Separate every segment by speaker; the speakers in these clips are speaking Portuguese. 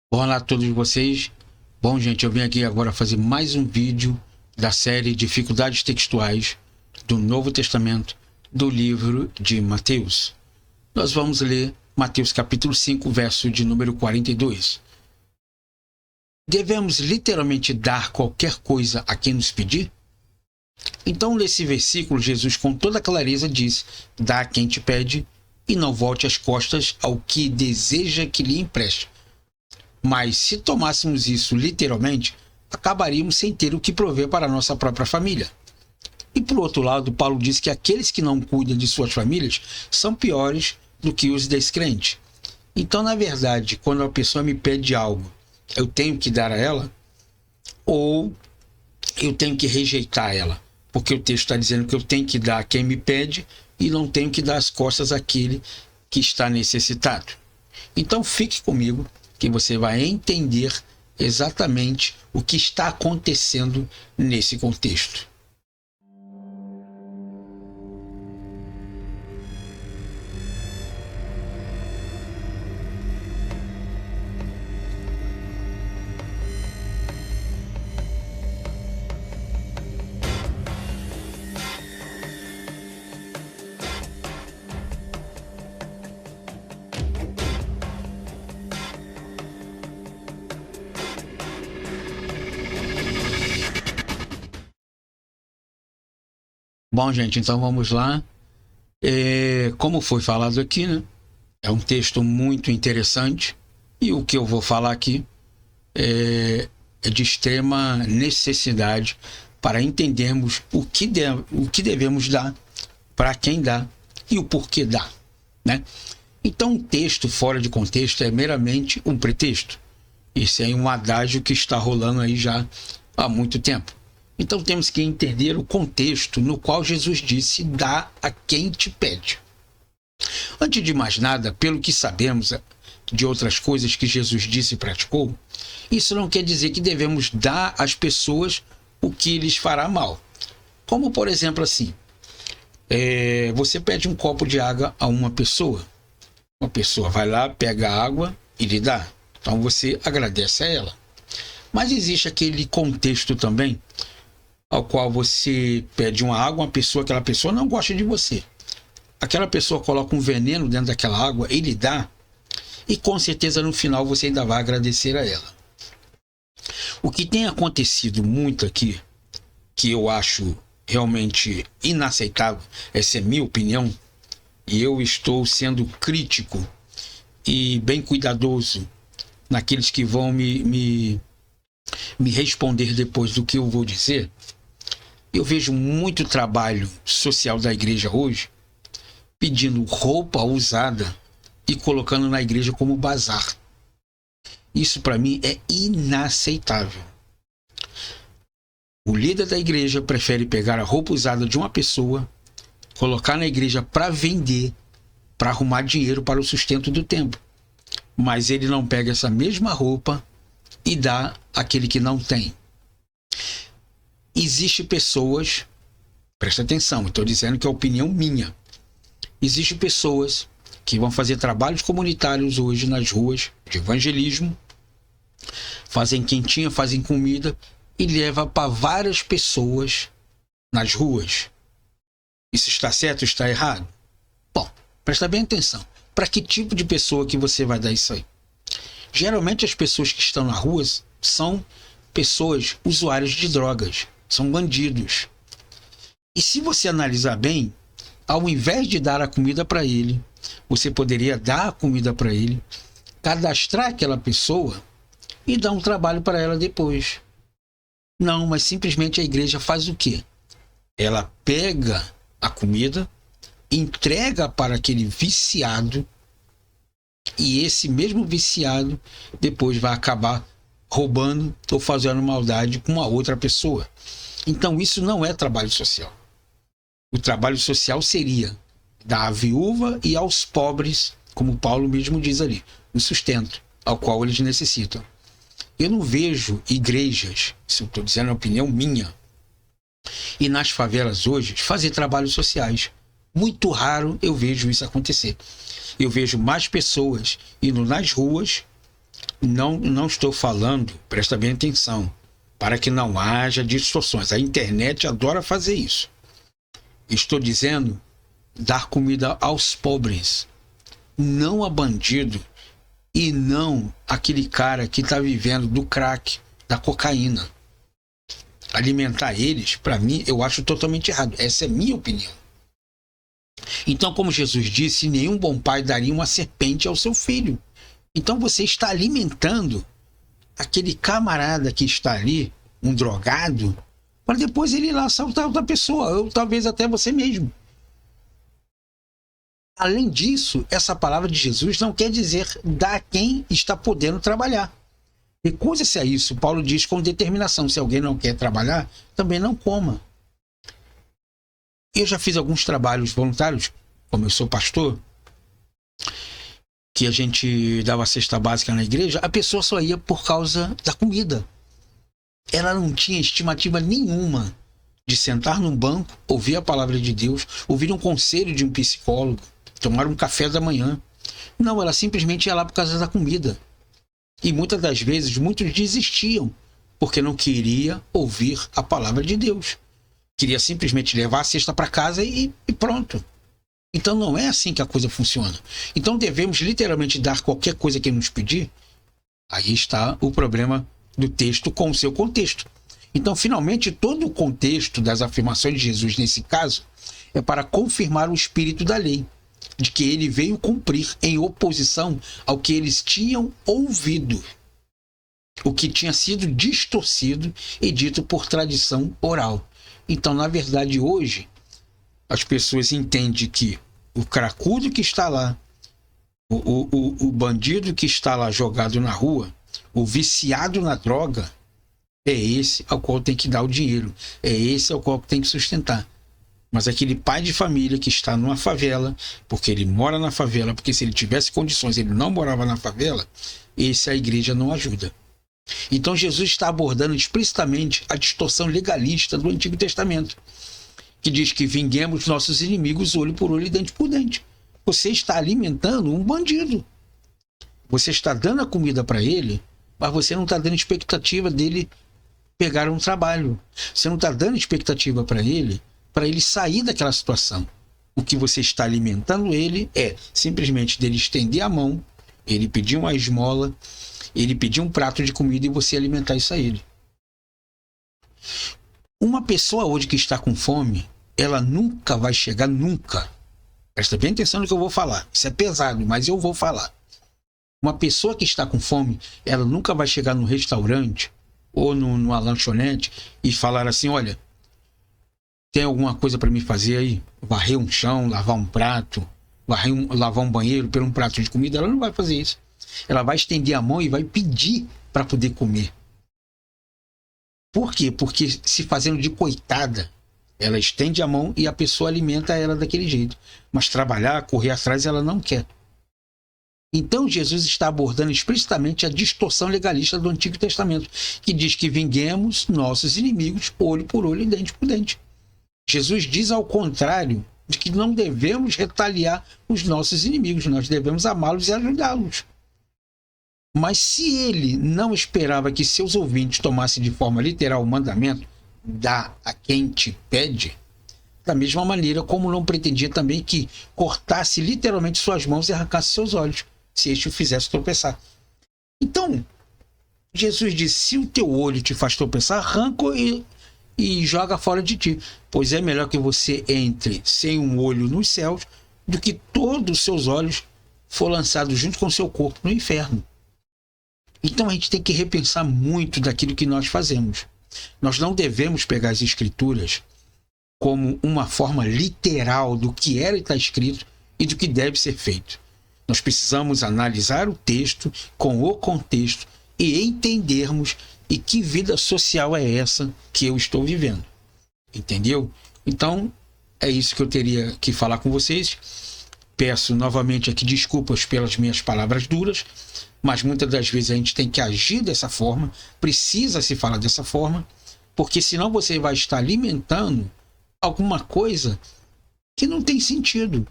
Speaker 1: Olá a todos vocês. Bom, gente, eu vim aqui agora fazer mais um vídeo da série Dificuldades Textuais do Novo Testamento, do livro de Mateus. Nós vamos ler Mateus capítulo 5, verso de número 42. Devemos literalmente dar qualquer coisa a quem nos pedir? Então, nesse versículo, Jesus com toda clareza diz: dá a quem te pede e não volte as costas ao que deseja que lhe empreste. Mas se tomássemos isso literalmente, acabaríamos sem ter o que prover para a nossa própria família. E por outro lado, Paulo diz que aqueles que não cuidam de suas famílias são piores do que os descrentes. Então, na verdade, quando a pessoa me pede algo, eu tenho que dar a ela ou eu tenho que rejeitar ela? Porque o texto está dizendo que eu tenho que dar a quem me pede e não tenho que dar as costas àquele que está necessitado. Então fique comigo que você vai entender exatamente o que está acontecendo nesse contexto. Bom, gente, então vamos lá. Como foi falado aqui, né? É um texto muito interessante e o que eu vou falar aqui é de extrema necessidade para entendermos o que devemos dar, para quem dá e o porquê dá, né? Então, um texto fora de contexto é meramente um pretexto. Esse é um adágio que está rolando aí já há muito tempo. Então temos que entender o contexto no qual Jesus disse: dá a quem te pede. Antes de mais nada, pelo que sabemos de outras coisas que Jesus disse e praticou, isso não quer dizer que devemos dar às pessoas o que lhes fará mal. Como, por exemplo, assim, você pede um copo de água a uma pessoa vai lá, pega a água e lhe dá. Então você agradece a ela. Mas existe aquele contexto também ao qual você pede uma água, aquela pessoa não gosta de você. Aquela pessoa coloca um veneno dentro daquela água e lhe dá, e com certeza no final você ainda vai agradecer a ela. O que tem acontecido muito aqui, que eu acho realmente inaceitável, essa é minha opinião, e eu estou sendo crítico e bem cuidadoso naqueles que vão me responder depois do que eu vou dizer. Eu vejo muito trabalho social da igreja hoje pedindo roupa usada e colocando na igreja como bazar. Isso para mim é inaceitável. O líder da igreja prefere pegar a roupa usada de uma pessoa, colocar na igreja para vender, para arrumar dinheiro para o sustento do templo. Mas ele não pega essa mesma roupa e dá àquele que não tem. Existem pessoas, presta atenção, estou dizendo que é opinião minha. Existem pessoas que vão fazer trabalhos comunitários hoje nas ruas de evangelismo, fazem quentinha, fazem comida e levam para várias pessoas nas ruas. Isso está certo ou está errado? Bom, presta bem atenção. Para que tipo de pessoa que você vai dar isso aí? Geralmente as pessoas que estão nas ruas são pessoas usuárias de drogas, são bandidos. E se você analisar bem, ao invés de dar a comida para ele, você poderia dar a comida para ele, cadastrar aquela pessoa e dar um trabalho para ela depois. Não, mas simplesmente a igreja faz o quê? Ela pega a comida, entrega para aquele viciado e esse mesmo viciado depois vai acabar roubando ou fazendo maldade com uma outra pessoa. Então isso não é trabalho social. O trabalho social seria dar à viúva e aos pobres, como Paulo mesmo diz ali, o sustento ao qual eles necessitam. Eu não vejo igrejas, isso eu estou dizendo a opinião minha, e nas favelas hoje fazer trabalhos sociais. Muito raro eu vejo isso acontecer. Eu vejo mais pessoas indo nas ruas Não estou falando, presta bem atenção, para que não haja distorções. A internet adora fazer isso. Estou dizendo dar comida aos pobres, não a bandido e não aquele cara que está vivendo do crack, da cocaína. Alimentar eles, para mim, eu acho totalmente errado. Essa é a minha opinião. Então, como Jesus disse, nenhum bom pai daria uma serpente ao seu filho. Então você está alimentando aquele camarada que está ali, um drogado, para depois ele ir lá assaltar outra pessoa, ou talvez até você mesmo. Além disso, essa palavra de Jesus não quer dizer dar a quem está podendo trabalhar. Recusa-se a isso. Paulo diz com determinação, se alguém não quer trabalhar, também não coma. Eu já fiz alguns trabalhos voluntários, como eu sou pastor, que a gente dava cesta básica na igreja, a pessoa só ia por causa da comida. Ela não tinha estimativa nenhuma de sentar num banco, ouvir a palavra de Deus, ouvir um conselho de um psicólogo, tomar um café da manhã. Não, ela simplesmente ia lá por causa da comida. E muitas das vezes, muitos desistiam, porque não queria ouvir a palavra de Deus. Queria simplesmente levar a cesta para casa e pronto. Então não é assim que a coisa funciona. Então devemos literalmente dar qualquer coisa que ele nos pedir. Aí está o problema do texto com o seu contexto. Então, finalmente, todo o contexto das afirmações de Jesus nesse caso é para confirmar o espírito da lei, de que ele veio cumprir em oposição ao que eles tinham ouvido, o que tinha sido distorcido e dito por tradição oral. Então, na verdade, hoje, as pessoas entendem que o cracudo que está lá, o bandido que está lá jogado na rua, o viciado na droga, é esse ao qual tem que dar o dinheiro, é esse ao qual tem que sustentar. Mas aquele pai de família que está numa favela, porque ele mora na favela, porque se ele tivesse condições ele não morava na favela, esse a igreja não ajuda. Então Jesus está abordando explicitamente a distorção legalista do Antigo Testamento, que diz que vinguemos nossos inimigos olho por olho e dente por dente. Você está alimentando um bandido. Você está dando a comida para ele, mas você não está dando expectativa dele pegar um trabalho. Você não está dando expectativa para ele sair daquela situação. O que você está alimentando ele é simplesmente dele estender a mão, ele pedir uma esmola, ele pedir um prato de comida e você alimentar isso a ele. Uma pessoa hoje que está com fome, ela nunca vai chegar, nunca. Presta bem atenção no que eu vou falar. Isso é pesado, mas eu vou falar. Uma pessoa que está com fome, ela nunca vai chegar no restaurante ou numa lanchonete e falar assim, olha, tem alguma coisa para me fazer aí? Varrer um chão, lavar um prato, lavar um banheiro por um prato de comida? Ela não vai fazer isso. Ela vai estender a mão e vai pedir para poder comer. Por quê? Porque se fazendo de coitada, ela estende a mão e a pessoa alimenta ela daquele jeito. Mas trabalhar, correr atrás, ela não quer. Então Jesus está abordando explicitamente a distorção legalista do Antigo Testamento, que diz que vinguemos nossos inimigos olho por olho e dente por dente. Jesus diz ao contrário, de que não devemos retaliar os nossos inimigos, nós devemos amá-los e ajudá-los. Mas se ele não esperava que seus ouvintes tomassem de forma literal o mandamento, dá a quem te pede, da mesma maneira como não pretendia também que cortasse literalmente suas mãos e arrancasse seus olhos, se este o fizesse tropeçar. Então, Jesus disse, se o teu olho te faz tropeçar, arranca e joga fora de ti, pois é melhor que você entre sem um olho nos céus do que todos os seus olhos for lançado junto com o seu corpo no inferno. Então a gente tem que repensar muito daquilo que nós fazemos. Nós não devemos pegar as escrituras como uma forma literal do que era e está escrito e do que deve ser feito. Nós precisamos analisar o texto com o contexto e entendermos e que vida social é essa que eu estou vivendo. Entendeu? Então, é isso que eu teria que falar com vocês. Peço novamente aqui desculpas pelas minhas palavras duras, mas muitas das vezes a gente tem que agir dessa forma, precisa se falar dessa forma, porque senão você vai estar alimentando alguma coisa que não tem sentido.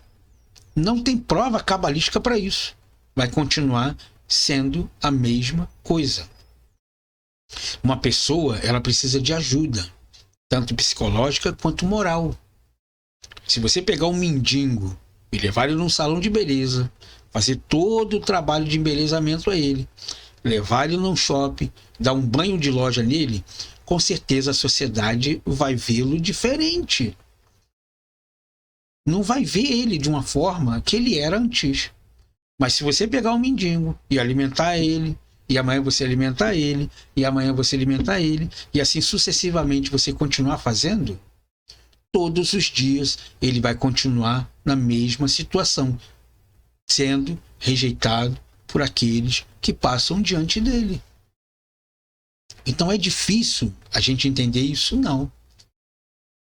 Speaker 1: Não tem prova cabalística para isso. Vai continuar sendo a mesma coisa. Uma pessoa, ela precisa de ajuda, tanto psicológica quanto moral. Se você pegar um mendigo e levar ele num salão de beleza, fazer todo o trabalho de embelezamento a ele, levar ele num shopping, dar um banho de loja nele, com certeza a sociedade vai vê-lo diferente. Não vai ver ele de uma forma que ele era antes. Mas se você pegar um mendigo e alimentar ele, e amanhã você alimentar ele, e amanhã você alimentar ele, e assim sucessivamente você continuar fazendo, todos os dias ele vai continuar na mesma situação, sendo rejeitado por aqueles que passam diante dele. Então é difícil a gente entender isso? Não.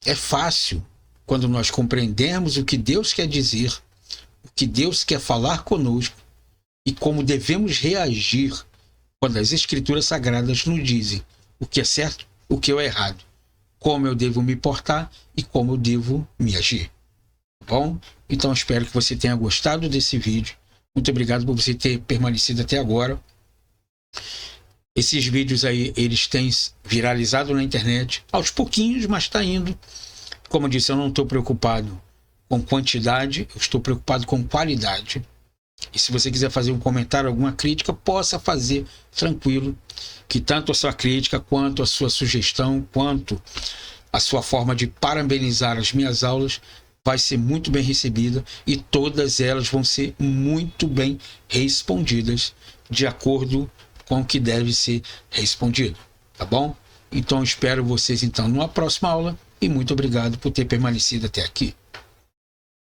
Speaker 1: É fácil quando nós compreendemos o que Deus quer dizer, o que Deus quer falar conosco e como devemos reagir quando as Escrituras Sagradas nos dizem o que é certo, o que é errado, como eu devo me portar e como eu devo me agir. Bom? Então espero que você tenha gostado desse vídeo. Muito obrigado por você ter permanecido até agora. Esses vídeos aí, eles têm viralizado na internet, aos pouquinhos, mas está indo. Como eu disse, eu não estou preocupado com quantidade, eu estou preocupado com qualidade. E se você quiser fazer um comentário, alguma crítica, possa fazer tranquilo, que tanto a sua crítica, quanto a sua sugestão, quanto a sua forma de parabenizar as minhas aulas vai ser muito bem recebida e todas elas vão ser muito bem respondidas de acordo com o que deve ser respondido, tá bom? Então espero vocês então numa próxima aula e muito obrigado por ter permanecido até aqui.